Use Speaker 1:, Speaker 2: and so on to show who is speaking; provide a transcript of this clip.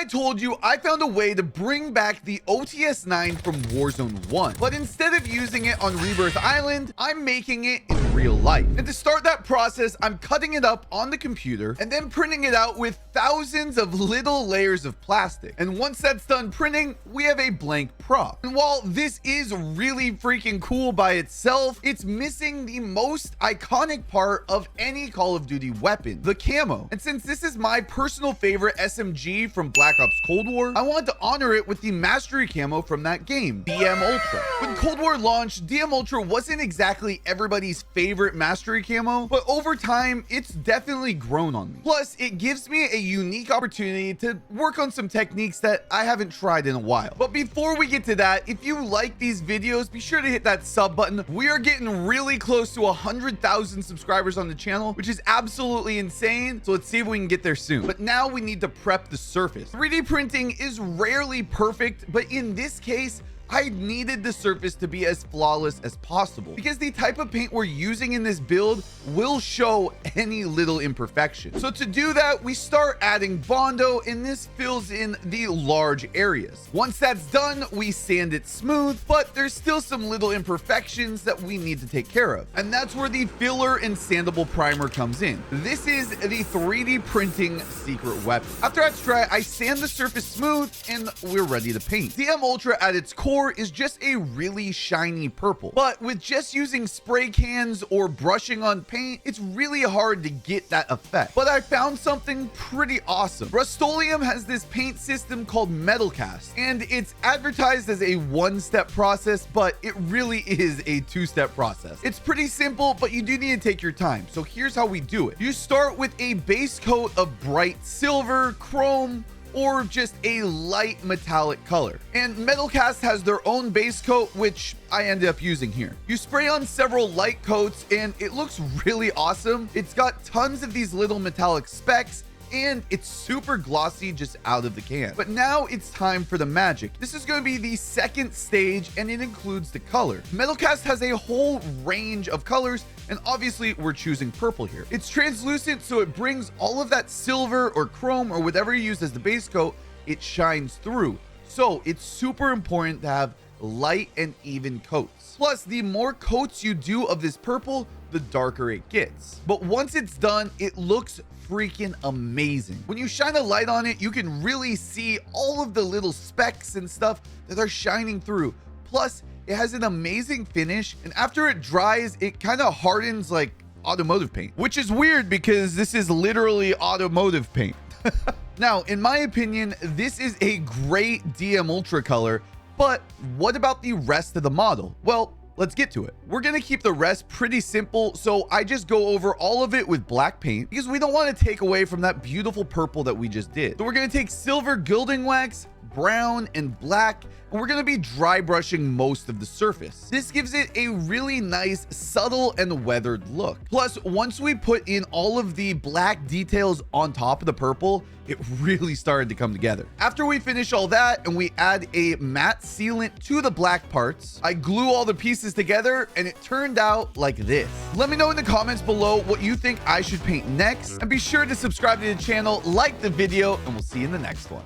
Speaker 1: told you, I found a way to bring back the OTS-9 from Warzone 1. But instead of using it on Rebirth Island, I'm making it in real life. And to start that process, I'm cutting it up on the computer and then printing it out with thousands of little layers of plastic. And once that's done printing, we have a blank prop. And while this is really freaking cool by itself, it's missing the most iconic part of any Call of Duty weapon, the camo. And since this is my personal favorite SMG from Black Ops Cold War, I wanted to honor it with the mastery camo from that game, DM Ultra. When Cold War launched, DM Ultra wasn't exactly everybody's favorite mastery camo, but over time, it's definitely grown on me. Plus, it gives me a unique opportunity to work on some techniques that I haven't tried in a while. But before we get to that, if you like these videos, be sure to hit that sub button. We are getting really close to 100,000 subscribers on the channel, which is absolutely insane. So let's see if we can get there soon. But now we need to prep the surface. 3D printing is rarely perfect, but in this case, I needed the surface to be as flawless as possible because the type of paint we're using in this build will show any little imperfection. So to do that, we start adding Bondo, and this fills in the large areas. Once that's done, we sand it smooth, but there's still some little imperfections that we need to take care of. And that's where the filler and sandable primer comes in. This is the 3D printing secret weapon. After that's dry, I sand the surface smooth and we're ready to paint. DM Ultra at its core is just a really shiny purple, but with just using spray cans or brushing on paint, it's really hard to get that effect. But I found something pretty awesome. Rust-Oleum has this paint system called Metal Cast, and it's advertised as a one-step process, but it really is a two-step process. It's pretty simple, but you do need to take your time. So here's how we do it. You start with a base coat of bright silver, chrome, or just a light metallic color. And Metal Cast has their own base coat, which I ended up using here. You spray on several light coats and it looks really awesome. It's got tons of these little metallic specks and it's super glossy just out of the can. But now it's time for the magic. This is going to be the second stage and it includes the color. Metal Cast has a whole range of colors and obviously we're choosing purple here. It's translucent, so it brings all of that silver or chrome or whatever you use as the base coat, it shines through. So it's super important to have light and even coats. Plus, the more coats you do of this purple, the darker it gets. But once it's done, it looks freaking amazing. When you shine a light on it, you can really see all of the little specks and stuff that are shining through. Plus, it has an amazing finish, and after it dries, it kind of hardens like automotive paint, which is weird because this is literally automotive paint. Now, in my opinion, this is a great DM Ultra color, but what about the rest of the model? Well, let's get to it. We're gonna keep the rest pretty simple, so I just go over all of it with black paint because we don't want to take away from that beautiful purple that we just did. So we're gonna take silver gilding wax, brown, and black, and we're going to be dry brushing most of the surface. This gives it a really nice, subtle, and weathered look. Plus, once we put in all of the black details on top of the purple, it really started to come together. After we finish all that and we add a matte sealant to the black parts, I glue all the pieces together and it turned out like this. Let me know in the comments below what you think I should paint next, and be sure to subscribe to the channel, like the video, and we'll see you in the next one.